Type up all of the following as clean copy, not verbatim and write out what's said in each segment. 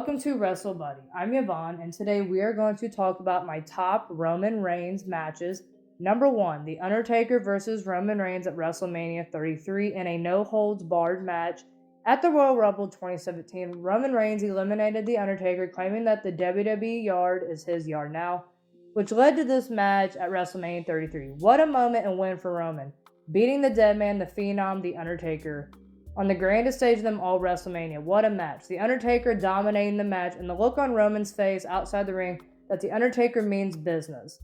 Welcome to Wrestlebuddy. I'm Yvonne, and today we are going to talk about my top Roman Reigns matches. Number 1, The Undertaker versus Roman Reigns at WrestleMania 33 in a no-holds-barred match. At the Royal Rumble 2017, Roman Reigns eliminated The Undertaker, claiming that the WWE yard is his yard now, which led to this match at WrestleMania 33. What a moment and win for Roman, beating the dead man, the Phenom, The Undertaker, on the grandest stage of them all, WrestleMania. What a match. The Undertaker dominating the match, and the look on Roman's face outside the ring that The Undertaker means business,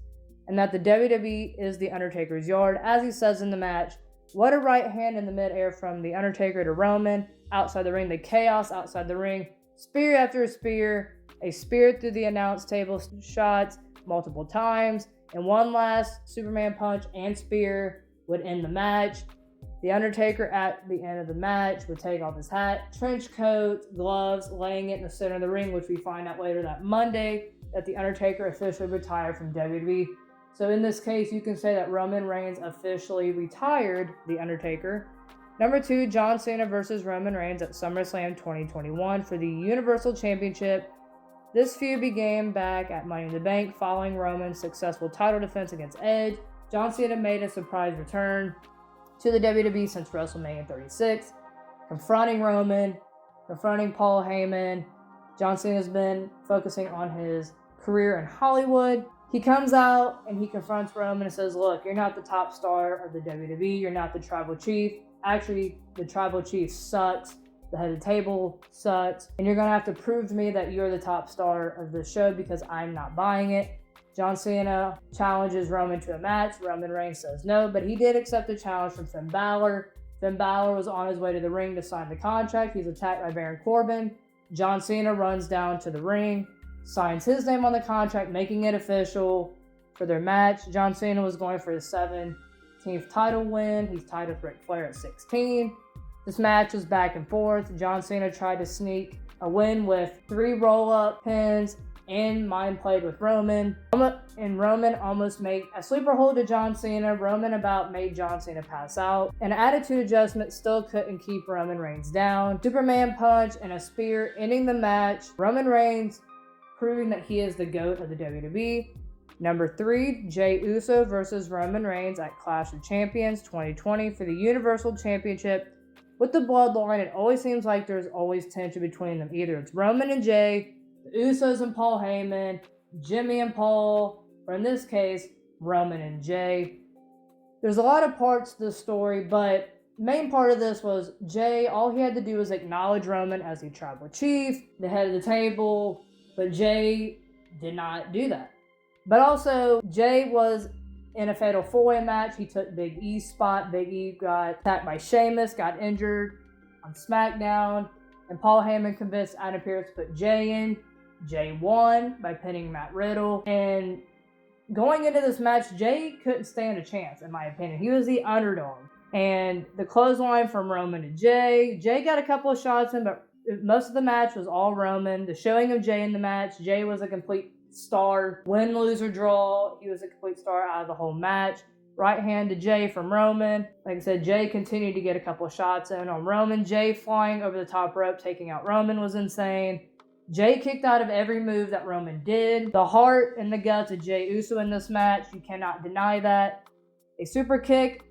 and that the WWE is The Undertaker's yard, as he says in the match. What a right hand in the midair from The Undertaker to Roman outside the ring, the chaos outside the ring, spear after a spear through the announce table shots multiple times, and one last Superman punch and spear would end the match. The Undertaker at the end of the match would take off his hat, trench coat, gloves, laying it in the center of the ring, which we find out later that Monday that The Undertaker officially retired from WWE. So in this case, you can say that Roman Reigns officially retired The Undertaker. Number 2, John Cena versus Roman Reigns at SummerSlam 2021 for the Universal Championship. This feud began back at Money in the Bank following Roman's successful title defense against Edge. John Cena made a surprise return to the WWE since WrestleMania 36, confronting Roman, confronting Paul Heyman. John Cena's been focusing on his career in Hollywood. He comes out and he confronts Roman and says, look, you're not the top star of the WWE, you're not the tribal chief. Actually, the tribal chief sucks, the head of the table sucks, and you're going to have to prove to me that you're the top star of the show because I'm not buying it. John Cena challenges Roman to a match. Roman Reigns says no, but he did accept the challenge from Finn Balor. Finn Balor was on his way to the ring to sign the contract. He's attacked by Baron Corbin. John Cena runs down to the ring, signs his name on the contract, making it official for their match. John Cena was going for his 17th title win. He's tied with Ric Flair at 16. This match was back and forth. John Cena tried to sneak a win with 3 roll-up pins and mind played with Roman. And Roman almost made a sleeper hold to John Cena. Roman about made John Cena pass out. An attitude adjustment still couldn't keep Roman Reigns down. Superman punch and a spear ending the match. Roman Reigns proving that he is the GOAT of the WWE. Number 3, Jey Uso versus Roman Reigns at Clash of Champions 2020 for the Universal Championship. With the bloodline, it always seems like there's always tension between them. Either it's Roman and Jey, the Usos and Paul Heyman, Jimmy and Paul, or in this case, Roman and Jey. There's a lot of parts to the story, but main part of this was Jey, all he had to do was acknowledge Roman as the tribal chief, the head of the table, but Jey did not do that. But also, Jey was in a fatal 4-way match. He took Big E's spot. Big E got attacked by Sheamus, got injured on SmackDown, and Paul Heyman convinced Adam Pearce to put Jey in. Jey won by pinning Matt Riddle. And going into this match, Jey couldn't stand a chance, in my opinion. He was the underdog. And the clothesline from Roman to Jey. Jey got a couple of shots in, but most of the match was all Roman. The showing of Jey in the match, Jey was a complete star. Win, lose, or draw, he was a complete star out of the whole match. Right hand to Jey from Roman. Like I said, Jey continued to get a couple of shots in on Roman. Jey flying over the top rope, taking out Roman was insane. Jey kicked out of every move that Roman did. The heart and the guts of Jey Uso in this match, you cannot deny that. A super kick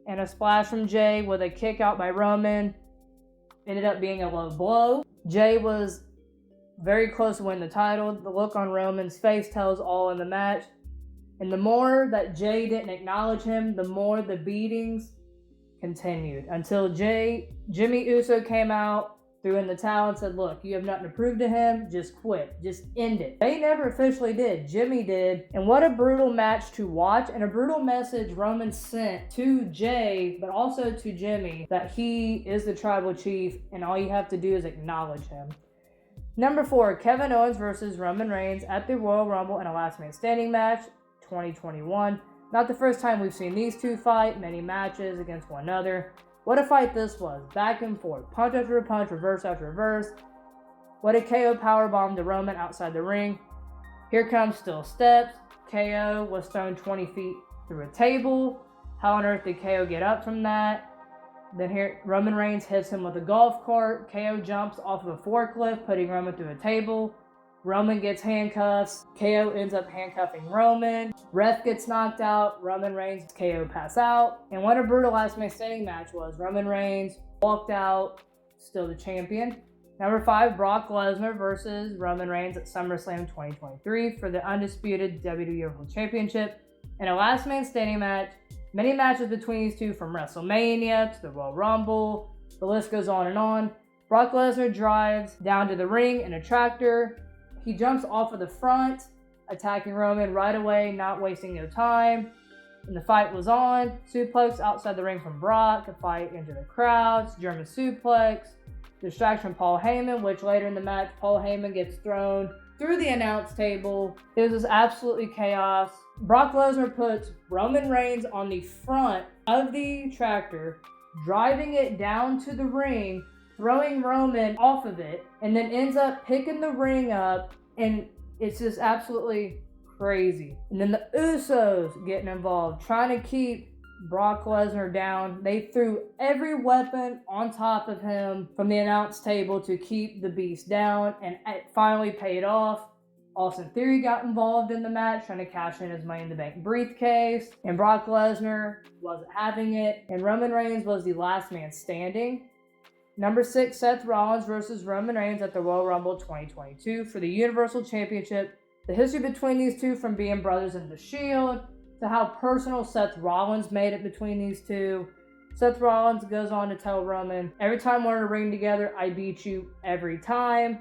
and a splash from Jey with a kick out by Roman. Ended up being a low blow. Jey was very close to winning the title. The look on Roman's face tells all in the match. And the more that Jey didn't acknowledge him, the more the beatings continued. Until Jimmy Uso came out, threw in the towel and said, look, you have nothing to prove to him, just quit, just end it. They never officially did, Jimmy did, and what a brutal match to watch, and a brutal message Roman sent to Jey, but also to Jimmy, that he is the tribal chief, and all you have to do is acknowledge him. Number 4, Kevin Owens versus Roman Reigns at the Royal Rumble in a last man standing match, 2021. Not the first time we've seen these two fight, many matches against one another. What a fight this was. Back and forth. Punch after punch, reverse after reverse. What a KO powerbomb to Roman outside the ring. Here comes still steps. KO was thrown 20 feet through a table. How on earth did KO get up from that? Then here, Roman Reigns hits him with a golf cart. KO jumps off of a forklift, putting Roman through a table. Roman gets handcuffs. KO ends up handcuffing Roman. Ref gets knocked out. Roman Reigns, KO pass out. And what a brutal last man standing match was. Roman Reigns walked out, still the champion. Number 5, Brock Lesnar versus Roman Reigns at SummerSlam 2023 for the undisputed WWE Universal Championship. In a last man standing match, many matches between these two from WrestleMania to the Royal Rumble. The list goes on and on. Brock Lesnar drives down to the ring in a tractor. He jumps off of the front, attacking Roman right away, not wasting no time. And the fight was on. Suplex outside the ring from Brock. The fight into the crowds. German suplex. Distraction from Paul Heyman, which later in the match, Paul Heyman gets thrown through the announce table. It was just absolutely chaos. Brock Lesnar puts Roman Reigns on the front of the tractor, driving it down to the ring, throwing Roman off of it, and then ends up picking the ring up, and it's just absolutely crazy. And then the Usos getting involved, trying to keep Brock Lesnar down. They threw every weapon on top of him from the announce table to keep the beast down, and it finally paid off. Austin Theory got involved in the match, trying to cash in his Money in the Bank briefcase, and Brock Lesnar wasn't having it, and Roman Reigns was the last man standing. Number 6, Seth Rollins versus Roman Reigns at the Royal Rumble 2022 for the Universal Championship. The history between these two, from being brothers in the Shield to how personal Seth Rollins made it between these two. Seth Rollins goes on to tell Roman, "Every time we're in a ring together, I beat you every time.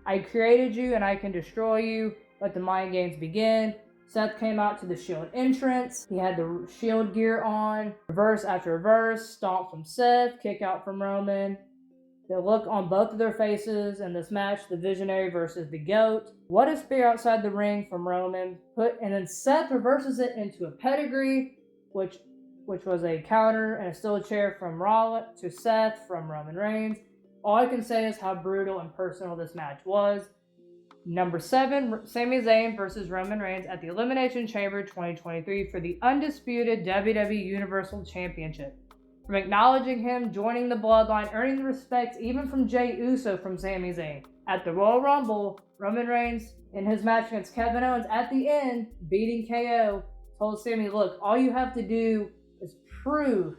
I created you and I can destroy you. Let the mind games begin." Seth came out to the Shield entrance. He had the Shield gear on. Reverse after reverse. Stomp from Seth. Kick out from Roman. The look on both of their faces in this match, the Visionary versus the GOAT. What a spear outside the ring from Roman. And then Seth reverses it into a pedigree, which was a counter and a steel chair from Rollins to Seth from Roman Reigns. All I can say is how brutal and personal this match was. Number 7, Sami Zayn versus Roman Reigns at the Elimination Chamber 2023 for the undisputed WWE Universal Championship. From acknowledging him, joining the bloodline, earning the respect even from Jey Uso from Sami Zayn. At the Royal Rumble, Roman Reigns, in his match against Kevin Owens, at the end, beating KO, told Sami, "Look, all you have to do is prove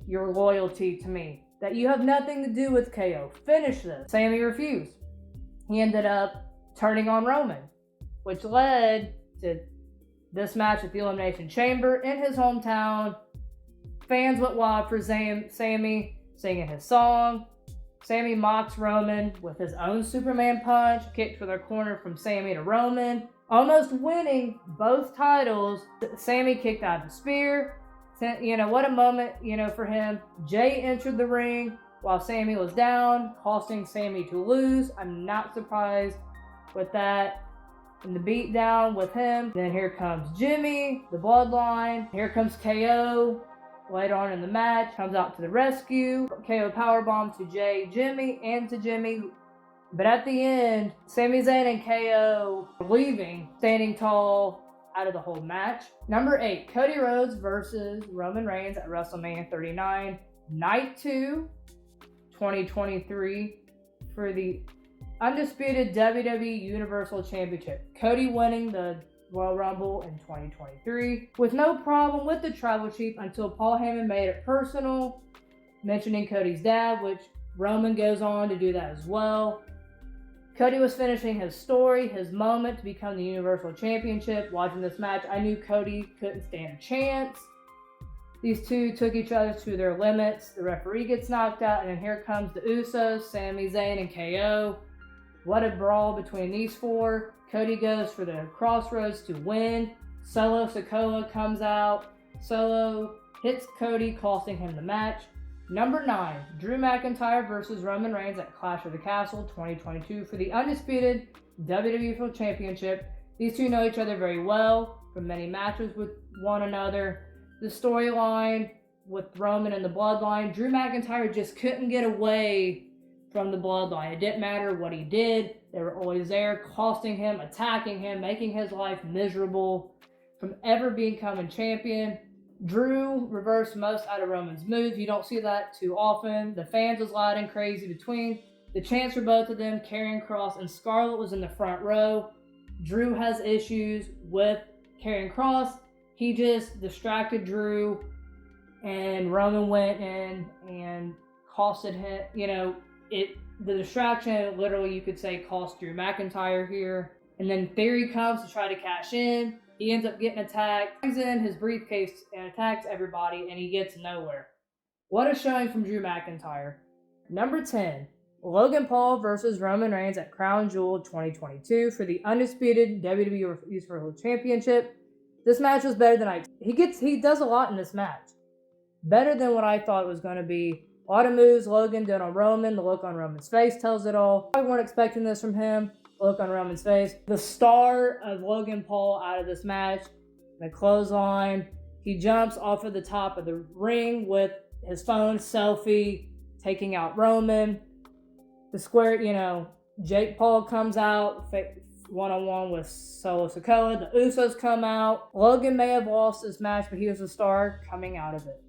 your loyalty to me, that you have nothing to do with KO. Finish this." Sami refused. He ended up turning on Roman, which led to this match at the Elimination Chamber in his hometown. Fans went wild for Sami singing his song. Sami mocks Roman with his own Superman punch, kicked for their corner from Sami to Roman, almost winning both titles. Sami kicked out of the spear. What a moment, for him. Jey entered the ring while Sami was down, costing Sami to lose. I'm not surprised with that. And the beatdown with him. Then here comes Jimmy, the Bloodline. Here comes KO. Later on in the match, comes out to the rescue. KO powerbomb to Jimmy, and to Jimmy. But at the end, Sami Zayn and KO are leaving, standing tall out of the whole match. Number 8, Cody Rhodes versus Roman Reigns at WrestleMania 39, Night 2, 2023 for the undisputed WWE Universal Championship. Cody winning the Royal Rumble in 2023 with no problem with the tribal chief until Paul Heyman made it personal, mentioning Cody's dad, which Roman goes on to do that as well. Cody was finishing his story, his moment to become the Universal Championship. Watching this match, I knew Cody couldn't stand a chance. These two took each other to their limits. The referee gets knocked out, and then here comes the Usos, Sami Zayn, and KO. What a brawl between these four. Cody goes for the crossroads to win. Solo Sikoa comes out. Solo hits Cody, costing him the match. Number 9, Drew McIntyre versus Roman Reigns at Clash of the Castle 2022 for the undisputed WWE World Championship. These two know each other very well from many matches with one another. The storyline with Roman and the Bloodline, Drew McIntyre just couldn't get away from the Bloodline. It didn't matter what he did. They were always there, costing him, attacking him, making his life miserable from ever becoming champion. Drew reversed most out of Roman's moves. You don't see that too often. The fans was loud and crazy between the chants for both of them. Karrion Kross and Scarlett was in the front row. Drew has issues with Karrion Kross. He just distracted Drew, and Roman went in and costed him. The distraction, literally, you could say, cost Drew McIntyre here. And then Theory comes to try to cash in. He ends up getting attacked. Brings in his briefcase and attacks everybody, and he gets nowhere. What a showing from Drew McIntyre. Number 10, Logan Paul versus Roman Reigns at Crown Jewel 2022 for the undisputed WWE Universal Championship. This match was better than he does a lot in this match. Better than what I thought it was going to be. A lot of moves Logan did on Roman. The look on Roman's face tells it all. I weren't expecting this from him. The look on Roman's face. The star of Logan Paul out of this match. The clothesline. He jumps off of the top of the ring with his phone selfie, taking out Roman. The square, Jake Paul comes out one-on-one with Solo Sikoa. The Usos come out. Logan may have lost this match, but he was a star coming out of it.